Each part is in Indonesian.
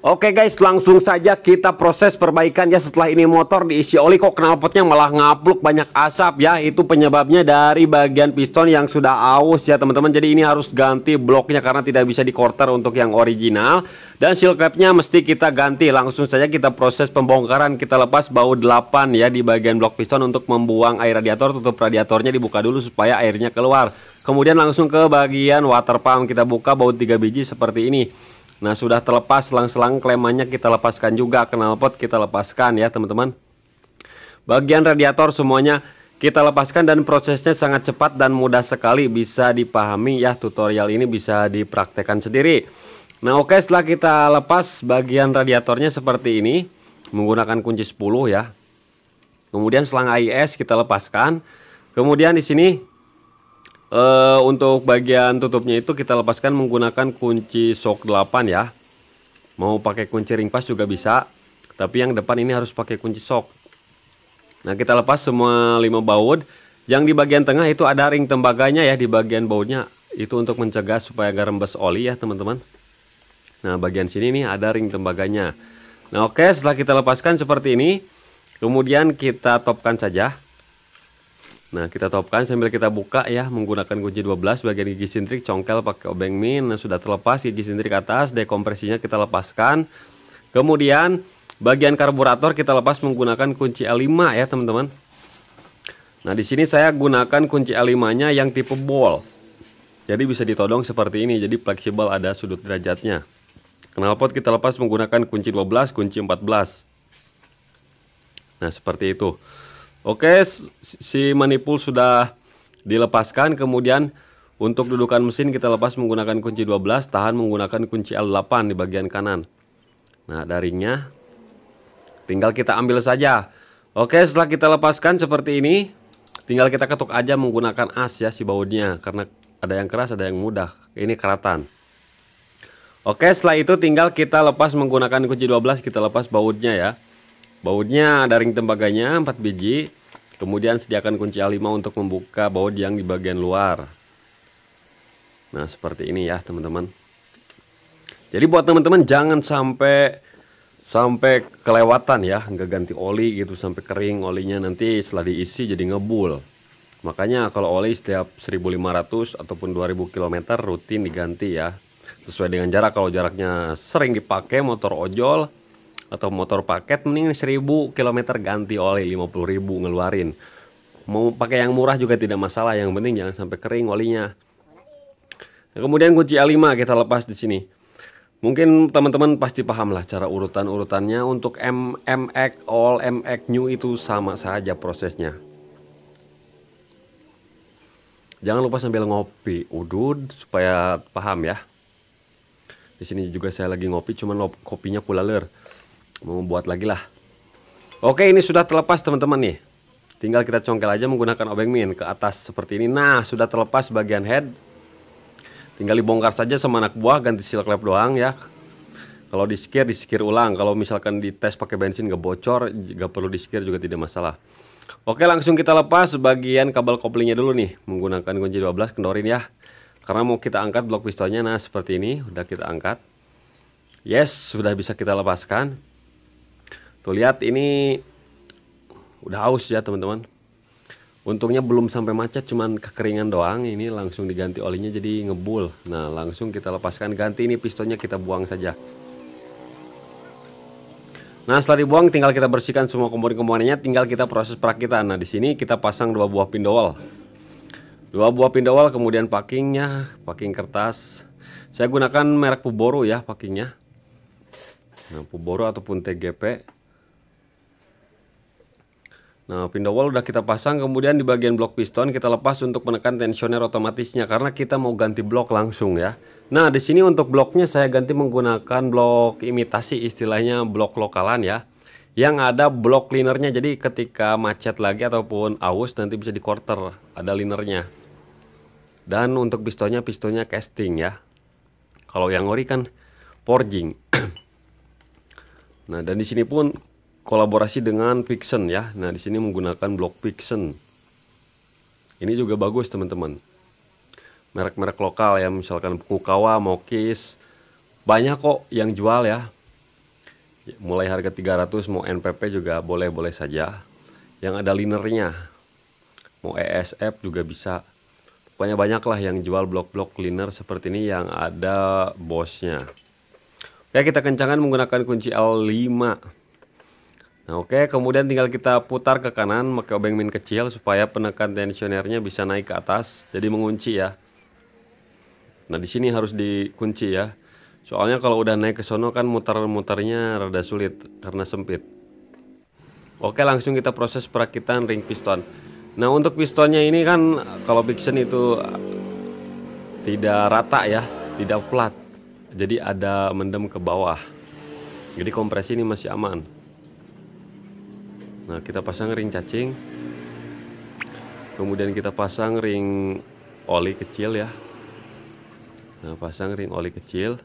Oke guys, langsung saja kita proses perbaikan ya. Setelah ini motor diisi oli, kok knalpotnya malah ngapluk banyak asap ya. Itu penyebabnya dari bagian piston yang sudah aus ya teman-teman. Jadi ini harus ganti bloknya karena tidak bisa di quarter untuk yang original. Dan seal capnya mesti kita ganti. Langsung saja kita proses pembongkaran. Kita lepas baut 8 ya di bagian blok piston untuk membuang air radiator. Tutup radiatornya dibuka dulu supaya airnya keluar. Kemudian langsung ke bagian water pump, kita buka baut 3 biji seperti ini. Nah, sudah terlepas selang-selang klemannya kita lepaskan juga, knalpot kita lepaskan ya teman-teman. Bagian radiator semuanya kita lepaskan dan prosesnya sangat cepat dan mudah sekali, bisa dipahami ya. Tutorial ini bisa dipraktekkan sendiri. Nah oke, setelah kita lepas bagian radiatornya seperti ini menggunakan kunci 10 ya. Kemudian selang AIS kita lepaskan. Kemudian di sini untuk bagian tutupnya itu kita lepaskan menggunakan kunci shock 8 ya. Mau pakai kunci ring pas juga bisa, tapi yang depan ini harus pakai kunci shock. Nah kita lepas semua 5 baut. Yang di bagian tengah itu ada ring tembaganya ya, di bagian bautnya. Itu untuk mencegah supaya gak rembes oli ya teman-teman. Nah bagian sini nih ada ring tembaganya. Nah oke, setelah kita lepaskan seperti ini, kemudian kita topkan saja. Nah kita topkan sambil kita buka ya menggunakan kunci 12. Bagian gigi sintrik congkel pakai obeng min. Nah sudah terlepas gigi sintrik atas, dekompresinya kita lepaskan. Kemudian bagian karburator kita lepas menggunakan kunci L5 ya teman-teman. Nah di sini saya gunakan kunci L5 nya yang tipe ball. Jadi bisa ditodong seperti ini, jadi fleksibel, ada sudut derajatnya. Knalpot kita lepas menggunakan kunci 12, kunci 14. Nah seperti itu. Oke, si manipul sudah dilepaskan. Kemudian untuk dudukan mesin kita lepas menggunakan kunci 12, tahan menggunakan kunci L8 di bagian kanan. Nah, daringnya tinggal kita ambil saja. Oke, setelah kita lepaskan seperti ini, tinggal kita ketuk aja menggunakan as ya si bautnya, karena ada yang keras, ada yang mudah. Ini keratan. Oke, setelah itu tinggal kita lepas menggunakan kunci 12, kita lepas bautnya ya. Bautnya ada ring tembaganya 4 biji. Kemudian sediakan kunci A5 untuk membuka baut yang di bagian luar. Nah seperti ini ya teman-teman. Jadi buat teman-teman jangan sampai kelewatan ya, nggak ganti oli gitu sampai kering olinya, nanti setelah diisi jadi ngebul. Makanya kalau oli setiap 1500 ataupun 2000 km rutin diganti ya. Sesuai dengan jarak. Kalau jaraknya sering dipakai motor ojol atau motor paket, mending 1000 km ganti oli, 50.000 ngeluarin. Mau pakai yang murah juga tidak masalah, yang penting jangan sampai kering olinya. Nah, kemudian kunci A5 kita lepas di sini. Mungkin teman-teman pasti paham lah cara urutan-urutannya. Untuk MX all, MX new itu sama saja prosesnya. Jangan lupa sambil ngopi udud supaya paham ya. Di sini juga saya lagi ngopi, cuman kopinya kulaler. Mau buat lagi lah. Oke, ini sudah terlepas teman-teman nih. Tinggal kita congkel aja menggunakan obeng min ke atas seperti ini. Nah sudah terlepas bagian head. Tinggal dibongkar saja sama anak buah, ganti seal klep doang ya. Kalau di skir ulang. Kalau misalkan dites pakai bensin gak bocor, gak perlu di skir juga tidak masalah. Oke, langsung kita lepas bagian kabel koplingnya dulu nih menggunakan kunci 12, kendorin ya. Karena mau kita angkat blok pistonnya. Nah seperti ini udah kita angkat. Yes, sudah bisa kita lepaskan. Tuh lihat, ini udah aus ya teman-teman. Untungnya belum sampai macet, cuman kekeringan doang. Ini langsung diganti olinya jadi ngebul. Nah langsung kita lepaskan, ganti ini pistonnya, kita buang saja. Nah setelah dibuang tinggal kita bersihkan semua komponen-komponennya, tinggal kita proses perakitan. Nah di sini kita pasang 2 buah pindowal. 2 buah pindowal, kemudian packingnya, packing kertas. Saya gunakan merek Puboro ya packingnya. Nah Puboro ataupun TGP. Nah pindowal udah kita pasang. Kemudian di bagian blok piston kita lepas untuk menekan tensioner otomatisnya, karena kita mau ganti blok langsung ya. Nah di sini untuk bloknya saya ganti menggunakan blok imitasi, istilahnya blok lokalan ya, yang ada blok linernya. Jadi ketika macet lagi ataupun aus nanti bisa di quarter, ada linernya. Dan untuk pistonnya casting ya. Kalau yang ori kan forging. Nah dan di sini pun kolaborasi dengan Pixen ya. Nah di sini menggunakan blok Pixen. Ini juga bagus teman-teman. Merek-merek lokal ya, misalkan Kukawa, Mokis, banyak kok yang jual ya. mulai harga 300, mau NPP juga boleh-boleh saja. Yang ada linernya, mau ESF juga bisa. Pokoknya banyak lah yang jual blok-blok liner seperti ini yang ada bosnya. Oke, kita kencangkan menggunakan kunci L5. Nah, oke, kemudian tinggal kita putar ke kanan pakai obeng min kecil supaya penekan tensionernya bisa naik ke atas, jadi mengunci ya. Nah, di sini harus dikunci ya. Soalnya kalau udah naik ke sono kan muter-muternya rada sulit karena sempit. Oke, langsung kita proses perakitan ring piston. Nah, untuk pistonnya ini kan kalau Vixen itu tidak rata ya, tidak flat. Jadi ada mendem ke bawah. Jadi kompresi ini masih aman. Nah, kita pasang ring cacing. Kemudian kita pasang ring oli kecil ya. Nah, pasang ring oli kecil.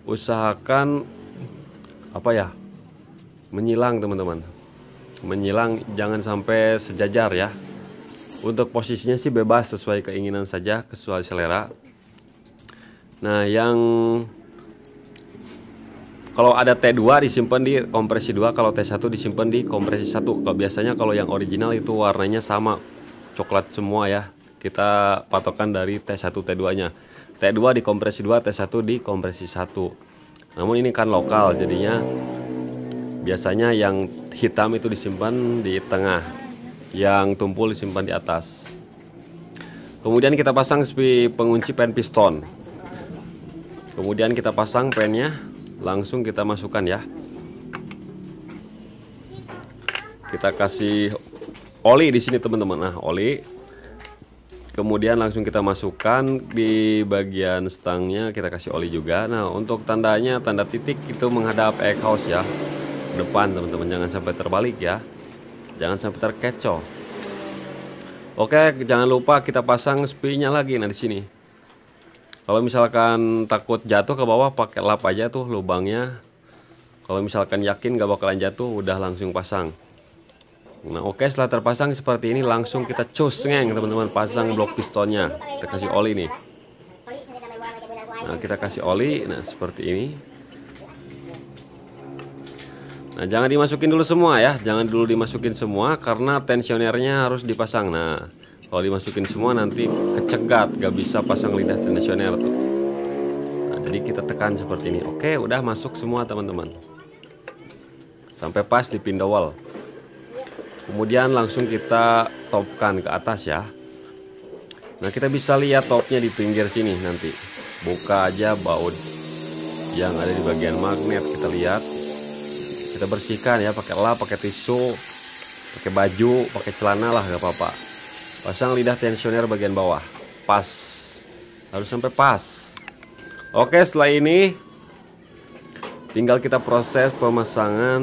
Usahakan apa ya? Menyilang teman-teman. Menyilang, jangan sampai sejajar ya. Untuk posisinya sih bebas sesuai keinginan saja, sesuai selera. Nah, yang kalau ada T2 disimpan di kompresi 2, kalau T1 disimpan di kompresi 1. Kalau biasanya kalau yang original itu warnanya sama, coklat semua ya. Kita patokan dari T1 T2-nya. T2 di kompresi 2, T1 di kompresi 1. Namun ini kan lokal, jadinya biasanya yang hitam itu disimpan di tengah, yang tumpul disimpan di atas. Kemudian kita pasang pengunci pen piston. Kemudian kita pasang pennya, langsung kita masukkan ya. Kita kasih oli di sini teman-teman. Nah, oli. Kemudian langsung kita masukkan di bagian stangnya, kita kasih oli juga. Nah, untuk tandanya, tanda titik itu menghadap exhaust ya, depan teman-teman, jangan sampai terbalik ya, jangan sampai terkecoh. Oke, jangan lupa kita pasang spy-nya lagi. Nah, di sini kalau misalkan takut jatuh ke bawah, pakai lap aja tuh lubangnya. Kalau misalkan yakin gak bakalan jatuh, udah langsung pasang. Nah, oke, setelah terpasang seperti ini, langsung kita cus ngeng teman-teman, pasang blok pistonnya. Kita kasih oli nih. Nah, kita kasih oli. Nah, seperti ini. Nah, jangan dimasukin dulu semua ya, jangan dulu dimasukin semua karena tensionernya harus dipasang. Nah, kalau dimasukin semua nanti kecegat, gak bisa pasang lidah tensioner tuh. Nah, jadi kita tekan seperti ini. Oke, udah masuk semua teman-teman, sampai pas di pin dowel. Kemudian langsung kita topkan ke atas ya. Nah, kita bisa lihat topnya di pinggir sini nanti. Buka aja baut yang ada di bagian magnet, kita lihat. Kita bersihkan ya, pakai lap, pakai tisu, pakai baju, pakai celana lah, gak apa-apa. Pasang lidah tensioner bagian bawah, pas, harus sampai pas. Oke, setelah ini tinggal kita proses pemasangan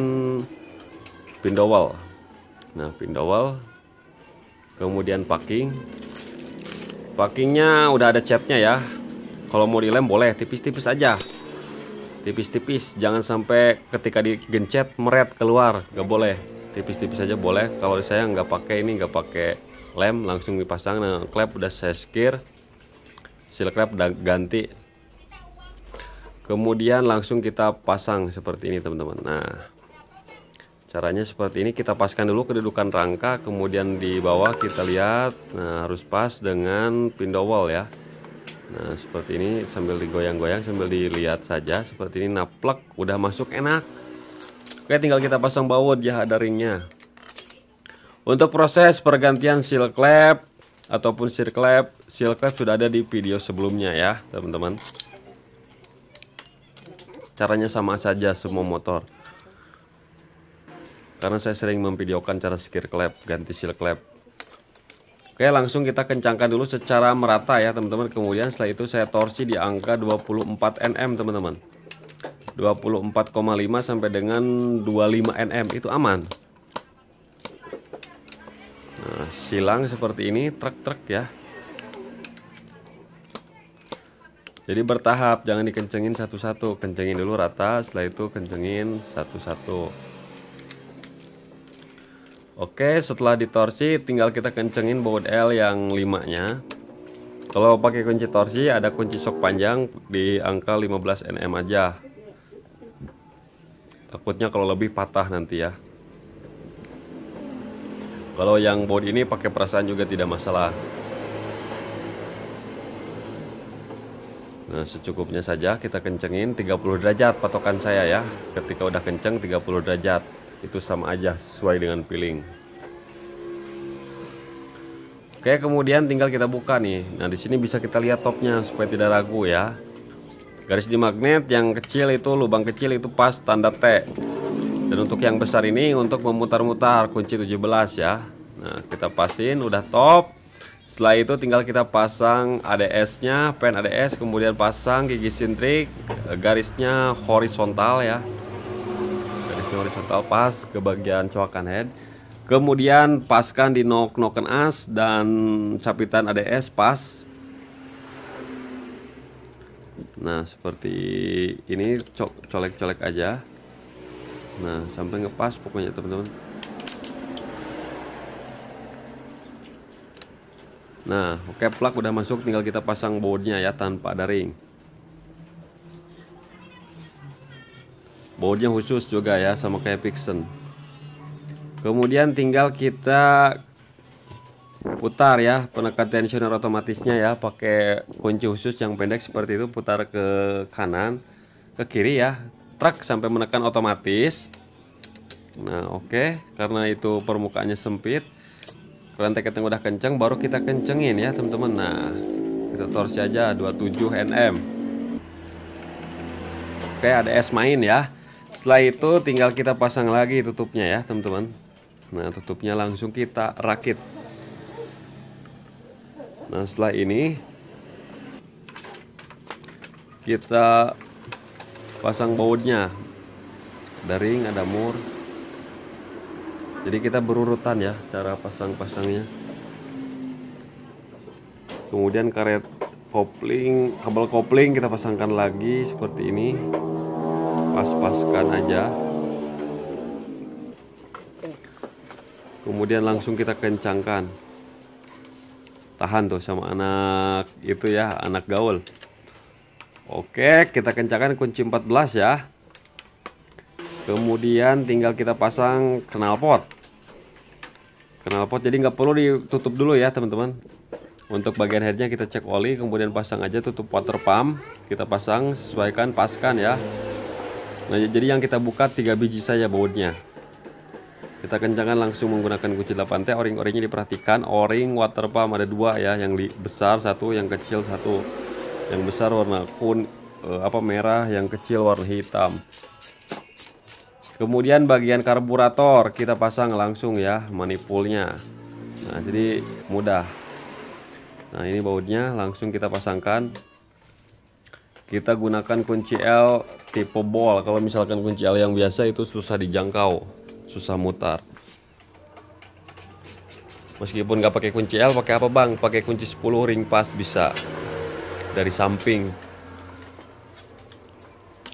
pin dowel. Nah, pin dowel, kemudian packing. Packingnya udah ada catnya ya. Kalau mau dilem boleh tipis-tipis aja, tipis-tipis, jangan sampai ketika digencet meret keluar, nggak boleh. Tipis-tipis aja boleh. Kalau saya nggak pakai ini, nggak pakai lem, langsung dipasang. Nah, klep udah saya skir, seal klep udah ganti. Kemudian langsung kita pasang seperti ini teman-teman. Nah, caranya seperti ini, kita paskan dulu kedudukan rangka, kemudian di bawah kita lihat. Nah, harus pas dengan pin dowel ya. Nah, seperti ini, sambil digoyang-goyang, sambil dilihat saja seperti ini. Nah, plek, udah masuk enak. Oke, tinggal kita pasang baut ya, ada ringnya. Untuk proses pergantian seal klep ataupun seal klep sudah ada di video sebelumnya ya teman-teman. Caranya sama saja semua motor, karena saya sering memvideokan cara skir klep, ganti seal klep. Oke, langsung kita kencangkan dulu secara merata ya teman-teman. Kemudian setelah itu saya torsi di angka 24 Nm teman-teman. 24,5 sampai dengan 25 Nm itu aman. Nah, silang seperti ini, trek-trek ya. Jadi bertahap, jangan dikencengin satu-satu, kencengin dulu rata, setelah itu kencengin satu-satu. Oke, setelah ditorsi tinggal kita kencengin baut L yang 5-nya. Kalau pakai kunci torsi ada kunci sok panjang di angka 15 Nm aja. Takutnya kalau lebih patah nanti ya. Kalau yang bodi ini pakai perasaan juga tidak masalah. Nah, secukupnya saja kita kencengin 30 derajat patokan saya ya. Ketika udah kenceng 30 derajat, itu sama aja sesuai dengan feeling. Oke, kemudian tinggal kita buka nih. Nah, di sini bisa kita lihat topnya supaya tidak ragu ya. Garis di magnet yang kecil itu, lubang kecil itu pas tanda T. Dan untuk yang besar ini untuk memutar-mutar kunci 17 ya. Nah, kita pasin udah top. Setelah itu tinggal kita pasang ADS-nya, pen ADS, kemudian pasang gigi sintrik, garisnya horizontal ya. Garisnya horizontal pas ke bagian coakan head. Kemudian paskan di nok-noken as dan capitan ADS pas. Nah, seperti ini colek-colek aja. Nah, sampai ngepas pokoknya teman-teman. Nah, oke, plug udah masuk, tinggal kita pasang bautnya ya tanpa ada ring. Bautnya khusus juga ya, sama kayak Pixen. Kemudian tinggal kita putar ya penekan tensioner otomatisnya ya, pakai kunci khusus yang pendek seperti itu, putar ke kanan, ke kiri ya, truk sampai menekan otomatis. Nah, oke, karena itu permukaannya sempit. Rantai keting udah kenceng, baru kita kencengin ya teman-teman. Nah, kita torsi aja 27 Nm. Oke, ada es main ya. Setelah itu tinggal kita pasang lagi tutupnya ya teman-teman. Nah, tutupnya langsung kita rakit. Nah, setelah ini kita pasang bautnya. Ada ring, ada mur. Jadi kita berurutan ya cara pasang-pasangnya. Kemudian karet kopling, kabel kopling kita pasangkan lagi seperti ini. Pas-paskan aja. Kemudian langsung kita kencangkan. Tahan tuh sama anak itu ya, anak gaul. Oke, kita kencangkan kunci 14 ya. Kemudian tinggal kita pasang knalpot. Knalpot jadi nggak perlu ditutup dulu ya teman-teman. Untuk bagian headnya kita cek oli, kemudian pasang aja tutup water pump. Kita pasang, sesuaikan, paskan ya. Nah, jadi yang kita buka 3 biji saja bautnya. Kita kencangkan langsung menggunakan kunci 8T. O-ring-o-ringnya diperhatikan. O-ring water pump ada 2 ya, yang besar 1, yang kecil 1. Yang besar warna merah, yang kecil warna hitam. Kemudian bagian karburator kita pasang langsung ya, manifoldnya. Nah, jadi mudah. Nah, ini bautnya langsung kita pasangkan. Kita gunakan kunci L tipe ball. Kalau misalkan kunci L yang biasa itu susah dijangkau, susah mutar. Meskipun nggak pakai kunci L, pakai apa bang? Pakai kunci 10 ring pas bisa dari samping.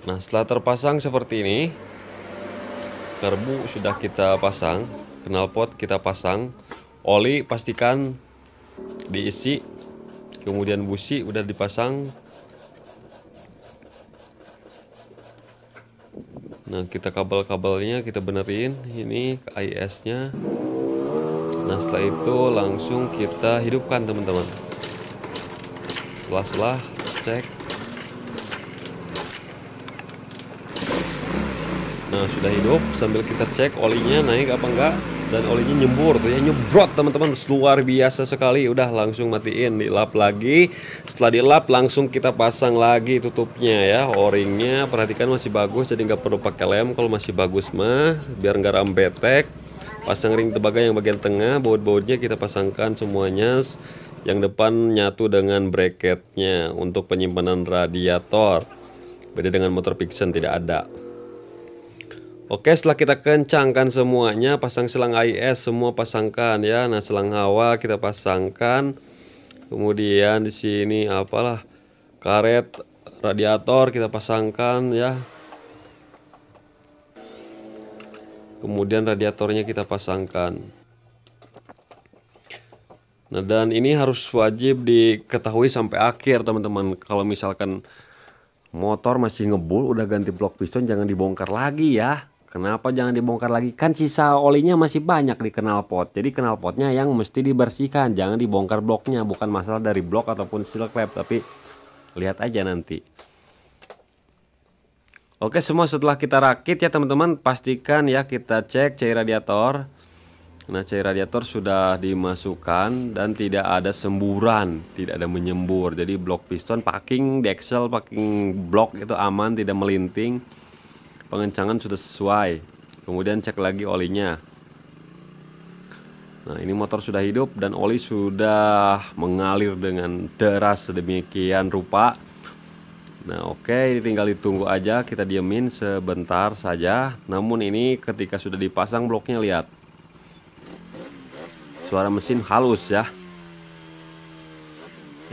Nah, setelah terpasang seperti ini, karbu sudah kita pasang, knalpot kita pasang, oli pastikan diisi, kemudian busi udah dipasang. Nah, kita kabel-kabelnya kita benerin, ini AIS-nya. Nah, setelah itu langsung kita hidupkan teman-teman. Setelah cek. Nah, sudah hidup, sambil kita cek olinya naik apa enggak. Dan olinya nyembur tuh ya, nyebrot teman-teman, luar biasa sekali. Udah langsung matiin, dilap lagi. Setelah dilap langsung kita pasang lagi tutupnya ya. O-ringnya perhatikan masih bagus, jadi nggak perlu pakai lem kalau masih bagus mah, biar nggak rambetek. Pasang ring tembaga yang bagian tengah, baut-bautnya kita pasangkan semuanya. Yang depan nyatu dengan bracketnya untuk penyimpanan radiator. Beda dengan motor Pixen, tidak ada. Oke, setelah kita kencangkan semuanya, pasang selang AIS semua pasangkan ya. Nah, selang hawa kita pasangkan. Kemudian di sini apalah karet radiator kita pasangkan ya. Kemudian radiatornya kita pasangkan. Nah, dan ini harus wajib diketahui sampai akhir teman-teman. Kalau misalkan motor masih ngebul, udah ganti blok piston, jangan dibongkar lagi ya. Kenapa jangan dibongkar lagi? Kan sisa olinya masih banyak di knalpot. Jadi knalpotnya yang mesti dibersihkan, jangan dibongkar bloknya. Bukan masalah dari blok ataupun seal klep, tapi lihat aja nanti. Oke, semua setelah kita rakit ya teman-teman, pastikan ya kita cek cair radiator. Nah, cair radiator sudah dimasukkan dan tidak ada semburan, tidak ada menyembur. Jadi blok piston packing, deksel, packing blok itu aman, tidak melinting. Pengencangan sudah sesuai. Kemudian cek lagi olinya. Nah, ini motor sudah hidup dan oli sudah mengalir dengan deras sedemikian rupa. Nah, oke, tinggal ditunggu aja, kita diemin sebentar saja. Namun ini ketika sudah dipasang bloknya, lihat. Suara mesin halus ya.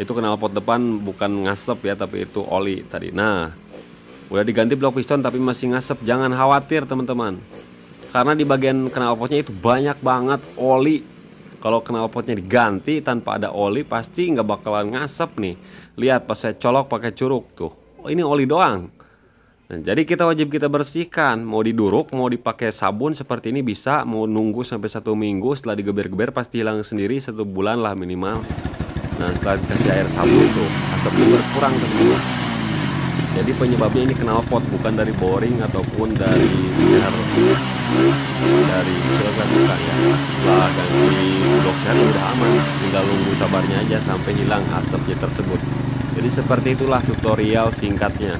Itu knalpot depan bukan ngasep ya, tapi itu oli tadi. Nah, udah diganti blok piston tapi masih ngasep. Jangan khawatir teman-teman, karena di bagian knalpotnya itu banyak banget oli. Kalau knalpotnya diganti tanpa ada oli, pasti nggak bakalan ngasep nih. Lihat pas saya colok pakai curug tuh, oh, ini oli doang. Nah, jadi kita bersihkan. Mau diduruk, mau dipakai sabun seperti ini bisa. Mau nunggu sampai 1 minggu, setelah digeber-geber pasti hilang sendiri. 1 bulan lah minimal. Nah, setelah dikasih air sabun tuh asapnya berkurang teman-teman. Jadi penyebabnya ini knalpot, bukan dari boring ataupun dari silakan buka ya. Setelah ganti blok seri udah aman, tinggal nunggu sabarnya aja sampai hilang asapnya tersebut. Jadi seperti itulah tutorial singkatnya.